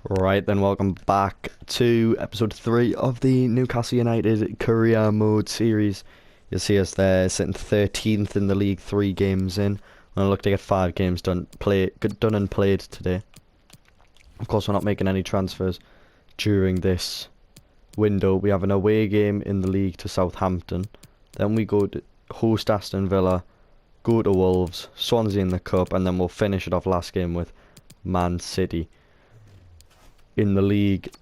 Right then, welcome back to episode 3 of the Newcastle United Career Mode series. You'll see us there sitting 13th in the league, 3 games in. We're going to look to get 5 games done and played today. Of course, we're not making any transfers during this window. We have an away game in the league to Southampton. Then we go to host Aston Villa, go to Wolves, Swansea in the Cup, and then we'll finish it off last game with Man City in the league.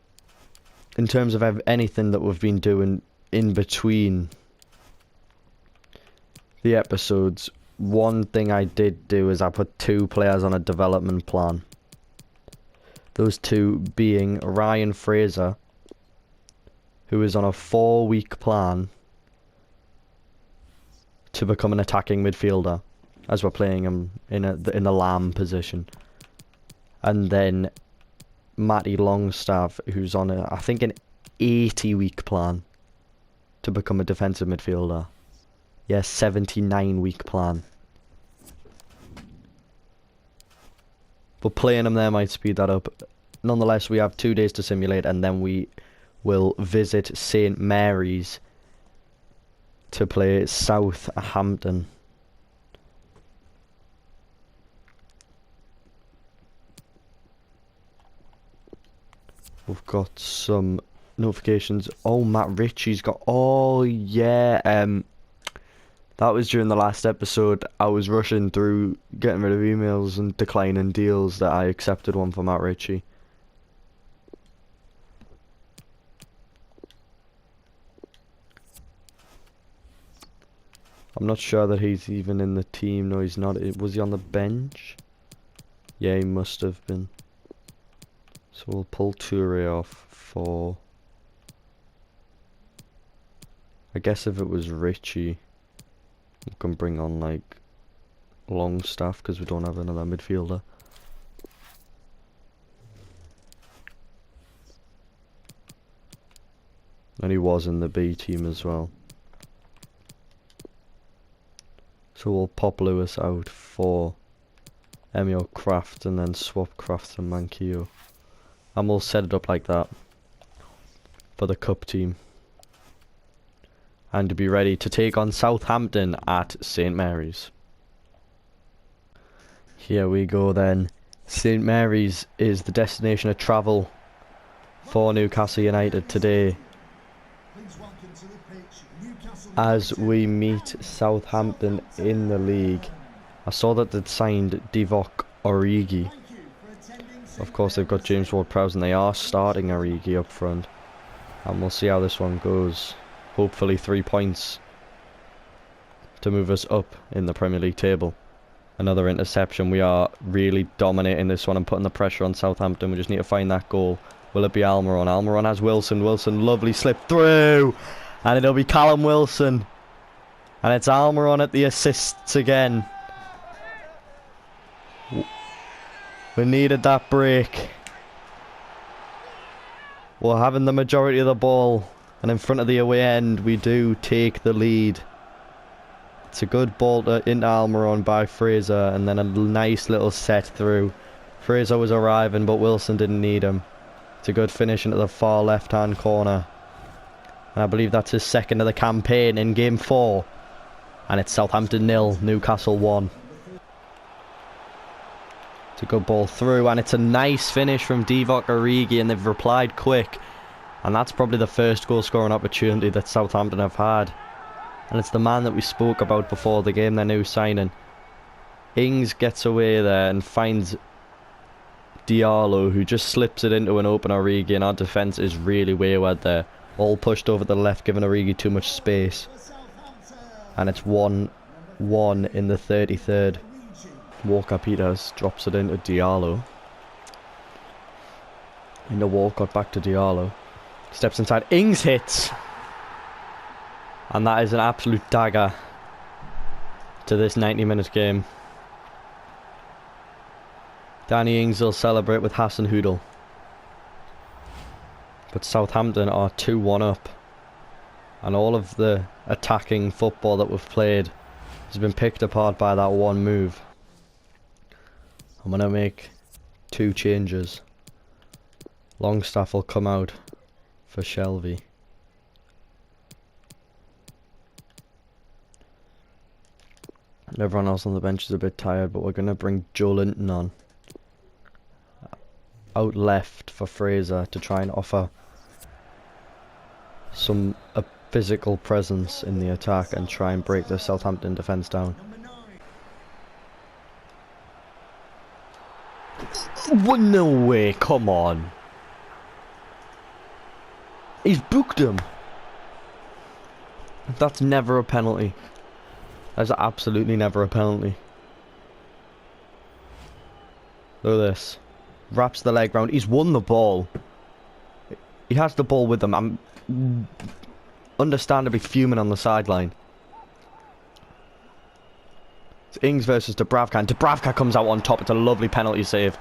In terms of anything that we've been doing in between the episodes, one thing I did do is I put 2 players on a development plan. Those 2 being Ryan Fraser, who is on a 4-week plan to become an attacking midfielder, as we're playing him in the lamb position, and then Matty Longstaff, who's on I think an 80-week plan to become a defensive midfielder. Yes, 79-week plan. But playing him there might speed that up. Nonetheless, we have 2 days to simulate, and then we will visit St Mary's to play Southampton. We've got some notifications. Oh, Matt Ritchie's got... Oh, yeah. That was during the last episode. I was rushing through getting rid of emails and declining deals that I accepted one for Matt Ritchie. I'm not sure that he's even in the team. No, he's not. Was he on the bench? Yeah, he must have been. So we'll pull Toure off for... I guess if it was Ritchie, we can bring on like Longstaff because we don't have another midfielder. And he was in the B team as well. So we'll pop Lewis out for Emil Kraft and then swap Kraft and Manquillo. And we'll set it up like that for the cup team. And to be ready to take on Southampton at St Mary's. Here we go then. St Mary's is the destination of travel for Newcastle United today, as we meet Southampton in the league. I saw that they'd signed Divock Origi. Of course, they've got James Ward-Prowse, and they are starting Origi up front. And we'll see how this one goes. Hopefully 3 points to move us up in the Premier League table. Another interception. We are really dominating this one and putting the pressure on Southampton. We just need to find that goal. Will it be Almiron? Almiron has Wilson. Wilson, lovely slip through. And it'll be Callum Wilson. And it's Almiron at the assists again. We needed that break. We're having the majority of the ball, and in front of the away end we do take the lead. It's a good ball into Almiron by Fraser, and then a nice little set through. Fraser was arriving, but Wilson didn't need him. It's a good finish into the far left hand corner, and I believe that's his second of the campaign in game 4. And it's Southampton 0, Newcastle 1. It's a good ball through, and it's a nice finish from Divock Origi, and they've replied quick. And that's probably the first goal scoring opportunity that Southampton have had. And it's the man that we spoke about before the game, their new signing. Ings gets away there and finds Diallo, who just slips it into an open Origi, and our defence is really wayward there. All pushed over the left, giving Origi too much space. And it's 1-1 in the 33rd. Walker-Peters drops it into Diallo. Into Walcott, back to Diallo. Steps inside. Ings hits. And that is an absolute dagger to this 90-minute game. Danny Ings will celebrate with Hassan Hoodle. But Southampton are 2-1 up. And all of the attacking football that we've played has been picked apart by that one move. I'm going to make 2 changes. Longstaff will come out for Shelby. Everyone else on the bench is a bit tired, but we're going to bring Joe Linton on. Out left for Fraser to try and offer a physical presence in the attack and try and break the Southampton defence down. No way, come on. He's booked him. That's never a penalty. That's absolutely never a penalty. Look at this. Wraps the leg round. He's won the ball. He has the ball with him. I'm understandably fuming on the sideline. It's Ings versus Dubravka, and Dubravka comes out on top. It's a lovely penalty save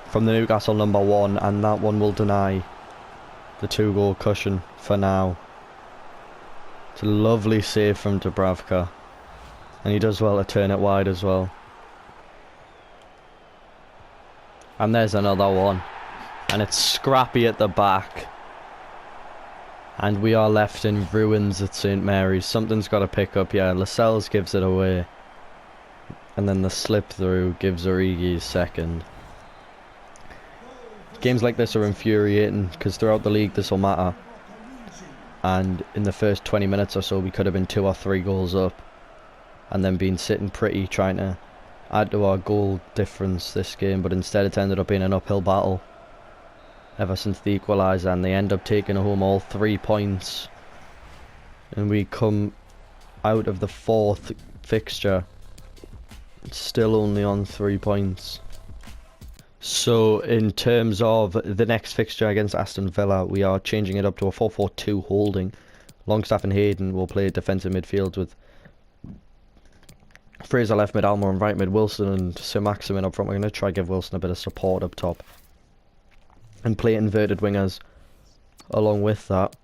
from the Newcastle #1, and that one will deny the 2-goal cushion for now. It's a lovely save from Dubravka, and he does well to turn it wide as well. And there's another one, and it's scrappy at the back, and we are left in ruins at St Mary's. Something's got to pick up. Yeah, Lascelles gives it away, and then the slip through gives Origi his second. Games like this are infuriating because throughout the league this will matter, and in the first 20 minutes or so we could have been 2 or 3 goals up and then been sitting pretty trying to add to our goal difference this game, but instead it's ended up being an uphill battle ever since the equaliser, and they end up taking home all 3 points, and we come out of the 4th fixture still only on 3 points. So in terms of the next fixture against Aston Villa, we are changing it up to a 4-4-2 holding. Longstaff and Hayden will play defensive midfield with Fraser left mid, Almore and right mid, Wilson and Sir Maximin up front. We're going to try to give Wilson a bit of support up top and play inverted wingers. Along with that,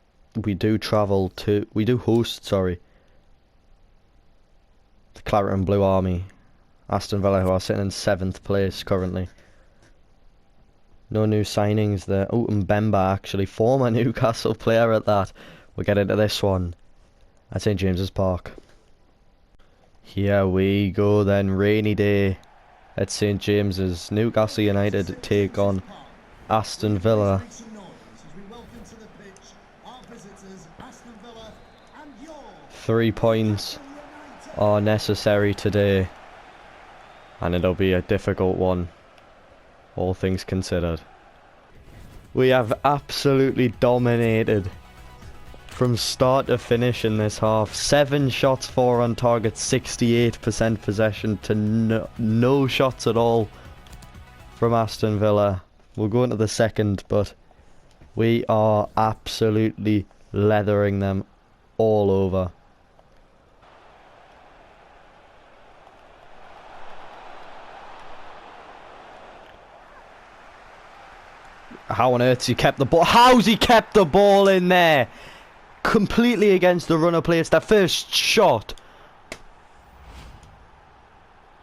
we do host the Claret and Blue Army, Aston Villa, who are sitting in 7th place currently. No new signings there. Oh, and Mbemba, actually, former Newcastle player at that. We'll get into this one at St James's Park. Here we go then, rainy day at St James's. Newcastle United take on Aston Villa. 3 points are necessary today, and it'll be a difficult one, all things considered. We have absolutely dominated from start to finish in this half. 7 shots, 4 on target, 68% possession to no shots at all from Aston Villa. We'll go into the second, but we are absolutely leathering them all over. How on earth he kept the ball? How's he kept the ball in there? Completely against the run of play. It's their first shot.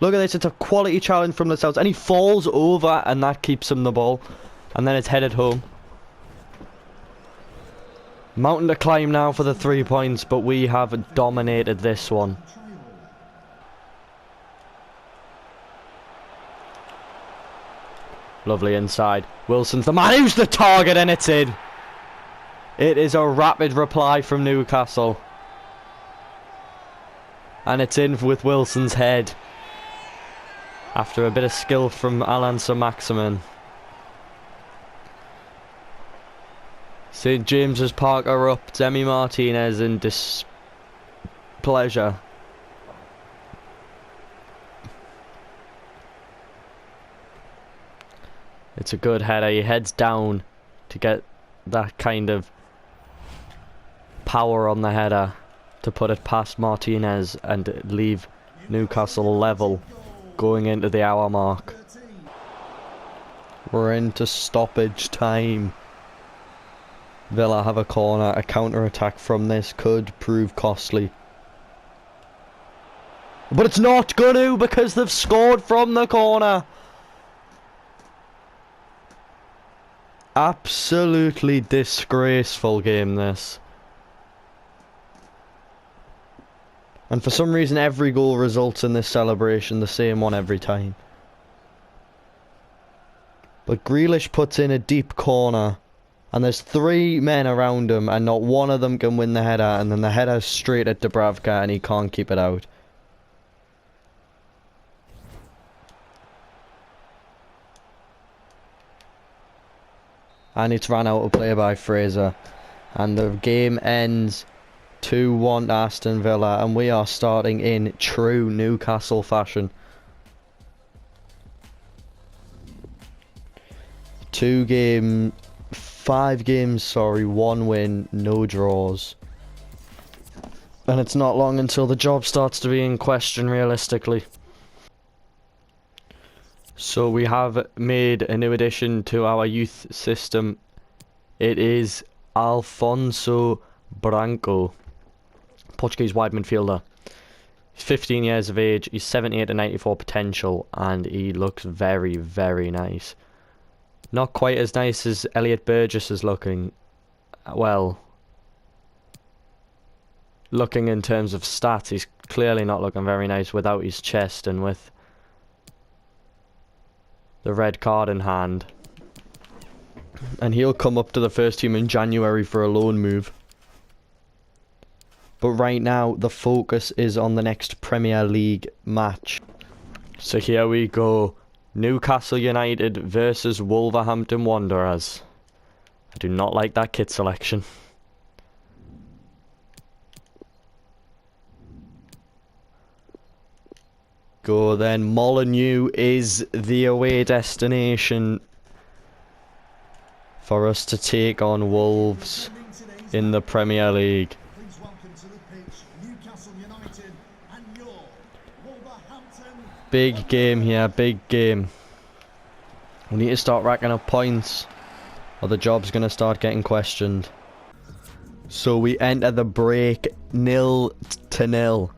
Look at this. It's a quality challenge from the Souths, and he falls over, and that keeps him the ball. And then it's headed home. Mountain to climb now for the 3 points, but we have dominated this one. Lovely inside. Wilson's the man who's the target, and it's in. It is a rapid reply from Newcastle. And it's in with Wilson's head. After a bit of skill from Alan Sir Maximin. St James's Park erupts. Emi Martinez in displeasure. It's a good header. He heads down to get that kind of power on the header to put it past Martinez and leave Newcastle level going into the hour mark. We're into stoppage time. Villa have a corner. A counter-attack from this could prove costly. But it's not going to, because they've scored from the corner. Absolutely disgraceful game, this. And for some reason, every goal results in this celebration, the same one every time. But Grealish puts in a deep corner, and there's 3 men around him, and not one of them can win the header, and then the header's straight at Dubravka, and he can't keep it out. And it's ran out of play by Fraser. And the game ends 2-1 to Aston Villa. And we are starting in true Newcastle fashion. 5 games, sorry, 1 win, no draws. And it's not long until the job starts to be in question realistically. So we have made a new addition to our youth system. It is Alfonso Branco, Portuguese wide midfielder. He's 15 years of age, he's 78 to 94 potential, and he looks very, very nice. Not quite as nice as Elliot Burgess is looking. Well, looking in terms of stats, he's clearly not looking very nice without his chest and with the red card in hand. And he'll come up to the first team in January for a loan move. But right now, the focus is on the next Premier League match. So here we go. Newcastle United versus Wolverhampton Wanderers. I do not like that kit selection. Go then. Molineux is the away destination for us to take on Wolves in the Premier League. Big game here, big game. We need to start racking up points, or the job's going to start getting questioned. So we enter the break 0-0.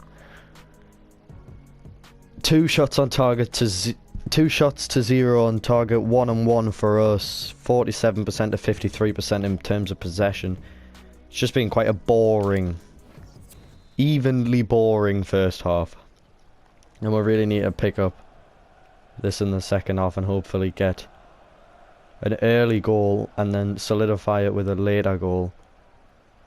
2 shots on target to 2 shots to 0 on target, 1-1 for us. 47% to 53% in terms of possession. It's just been quite a boring, evenly boring first half. And we really need to pick up this in the second half and hopefully get an early goal and then solidify it with a later goal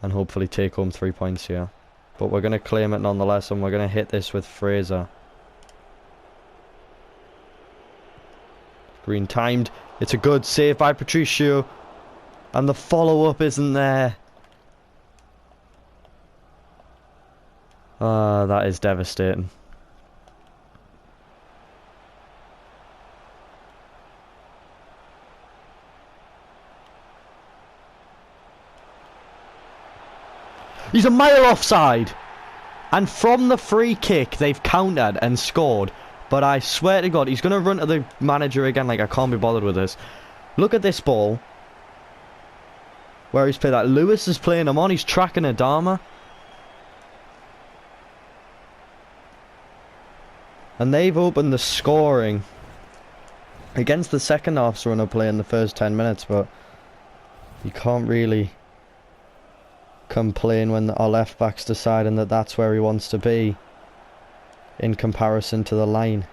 and hopefully take home 3 points here. But we're going to claim it nonetheless, and we're going to hit this with Fraser. Green timed. It's a good save by Patricio. And the follow-up isn't there. Ah, that is devastating. He's a mile offside. And from the free kick, they've countered and scored. But I swear to God, he's going to run to the manager again like I can't be bothered with this. Look at this ball. Where he's played that. Lewis is playing him on. He's tracking Adama. And they've opened the scoring against the second half's run of play in the first 10 minutes. But you can't really complain when our left back's deciding that that's where he wants to be in comparison to the line.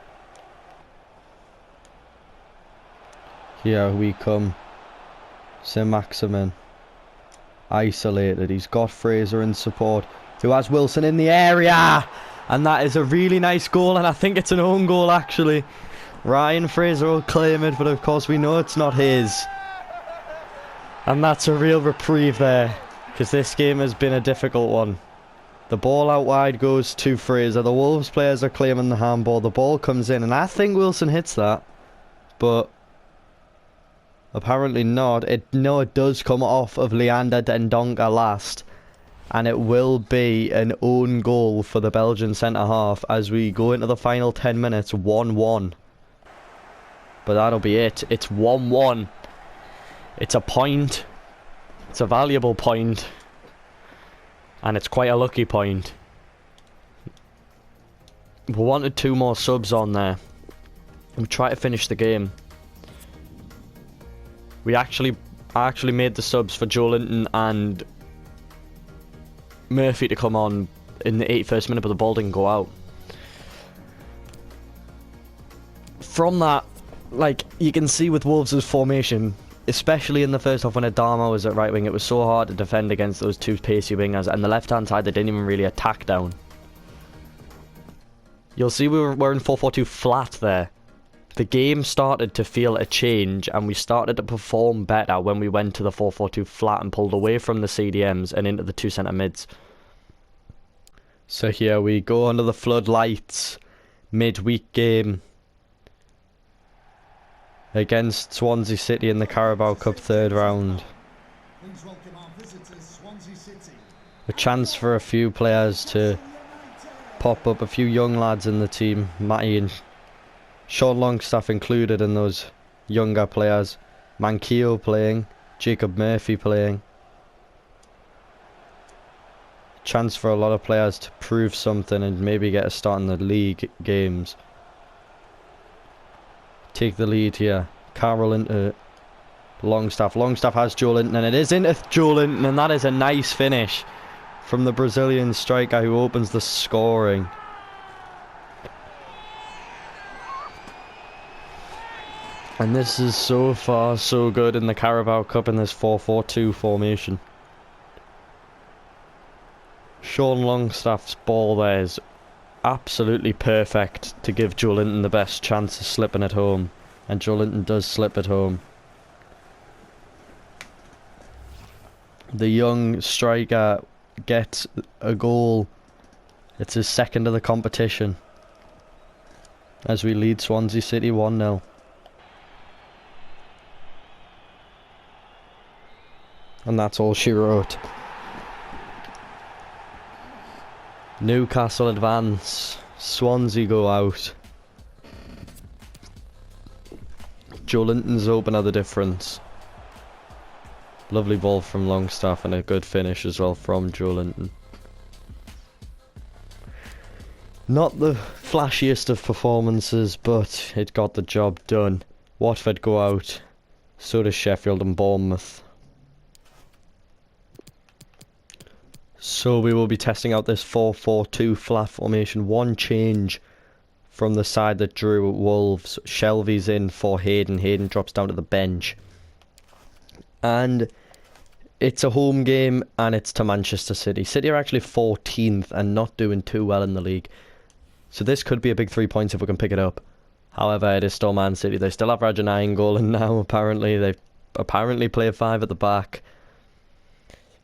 Here we come. Saint-Maximin isolated. He's got Fraser in support, who has Wilson in the area, and that is a really nice goal, and I think it's an own goal actually. Ryan Fraser will claim it, but of course we know it's not his, and that's a real reprieve there, because this game has been a difficult one. The ball out wide goes to Fraser. The Wolves players are claiming the handball. The ball comes in, and I think Wilson hits that, but apparently not. No, it does come off of Leander Dendoncker last, and it will be an own goal for the Belgian centre-half as we go into the final 10 minutes, 1-1. But that'll be it. It's 1-1. It's a point. It's a valuable point. And it's quite a lucky point. We wanted 2 more subs on there. We try to finish the game. We actually I actually made the subs for Joe Linton and Murphy to come on in the 81st minute, but the ball didn't go out. From that, like, you can see with Wolves' formation, especially in the first half when Adama was at right wing, it was so hard to defend against those two pacey wingers, and the left-hand side they didn't even really attack down. You'll see we're in 4-4-2 flat there. The game started to feel a change, and we started to perform better when we went to the 4-4-2 flat and pulled away from the CDMs and into the two centre mids. So here we go under the floodlights, midweek game against Swansea City in the Carabao Cup third round. A chance for a few players to pop up, a few young lads in the team, Matty and Sean Longstaff included in those younger players. Manquillo playing, Jacob Murphy playing. Chance for a lot of players to prove something and maybe get a start in the league games. Take the lead here. Carroll into Longstaff. Longstaff has Joe Linton, and it is into Joe Linton, and that is a nice finish from the Brazilian striker who opens the scoring. And this is so far so good in the Carabao Cup in this 4-4-2 formation. Sean Longstaff's ball there is absolutely perfect to give Joe Linton the best chance of slipping at home. And Joe Linton does slip at home. The young striker gets a goal. It's his second of the competition as we lead Swansea City 1-0. And that's all she wrote. Newcastle advance. Swansea go out. Joe Linton's opener the difference. Lovely ball from Longstaff and a good finish as well from Joe Linton. Not the flashiest of performances, but it got the job done. Watford go out. So does Sheffield and Bournemouth. So we will be testing out this 4-4-2 flat formation. One change from the side that drew Wolves. Shelvey's in for Hayden. Hayden drops down to the bench. And it's a home game, and it's to Manchester City. City are actually 14th and not doing too well in the league. So this could be a big 3 points if we can pick it up. However, it is still Man City. They still have Rajanine goaling now, apparently. They apparently play 5 at the back.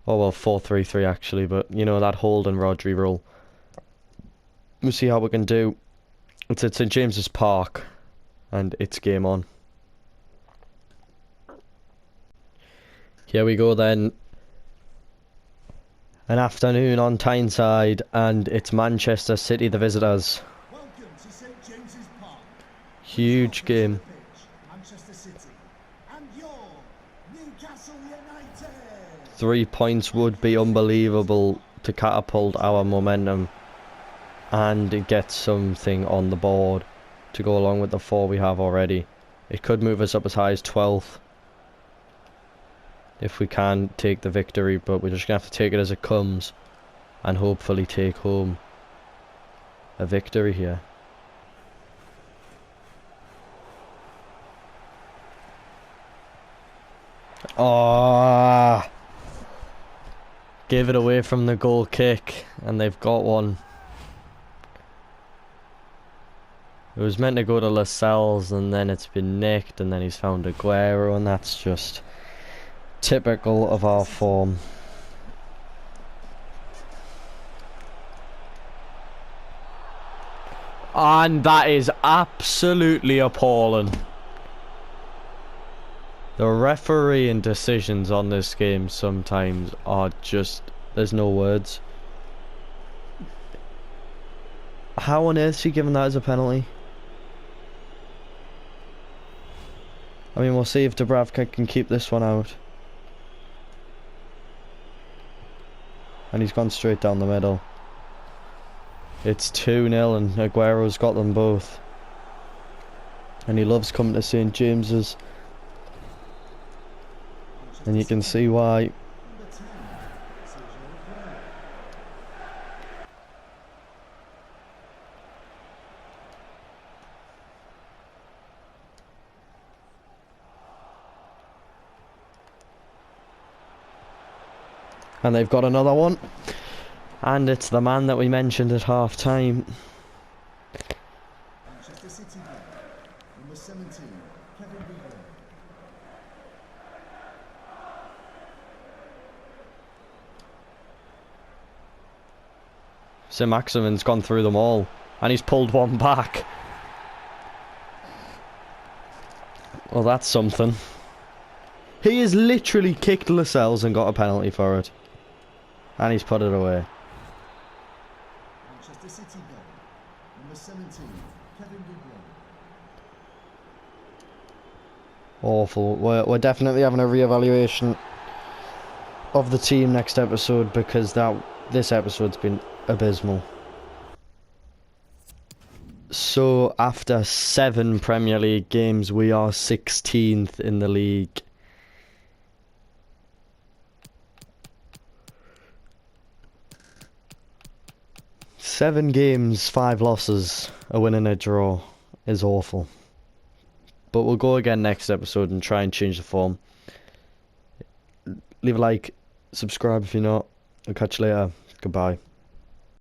Oh well, 4-3-3 actually, but you know, that Hold and Rodri role. We'll see how we can do. It's at St James's Park, and it's game on. Here we go then. An afternoon on Tyneside, and it's Manchester City, the visitors. Welcome to St James's Park. Huge game. Manchester City and your Newcastle United. 3 points would be unbelievable to catapult our momentum and get something on the board to go along with the 4 we have already. It could move us up as high as 12th if we can take the victory, but we're just going to have to take it as it comes and hopefully take home a victory here. Oh, gave it away from the goal kick, and they've got one. It was meant to go to Lascelles, and then it's been nicked, and then he's found Aguero, and that's just typical of our form. And that is absolutely appalling. The refereeing decisions on this game sometimes are just... there's no words. How on earth is he giving that as a penalty? I mean, we'll see if Dubravka can keep this one out. And he's gone straight down the middle. It's 2-0 and Aguero's got them both. And he loves coming to St James's. And you can see why. Number 10, Sergio Aguero. And they've got another one. And it's the man that we mentioned at half time. Manchester City player. Number 17, Kevin De Bruyne. Sir Maximin's gone through them all. And he's pulled one back. Well, that's something. He has literally kicked Lascelles and got a penalty for it. And he's put it away. Manchester City player. Number 17, Kevin De Bruyne. Awful. We're definitely having a re-evaluation of the team next episode, because this episode's been abysmal. So after 7 Premier League games, we are 16th in the league. Seven games, 5 losses, a win and a draw is awful. But we'll go again next episode and try and change the form. Leave a like, subscribe if you're not. I'll catch you later. Goodbye.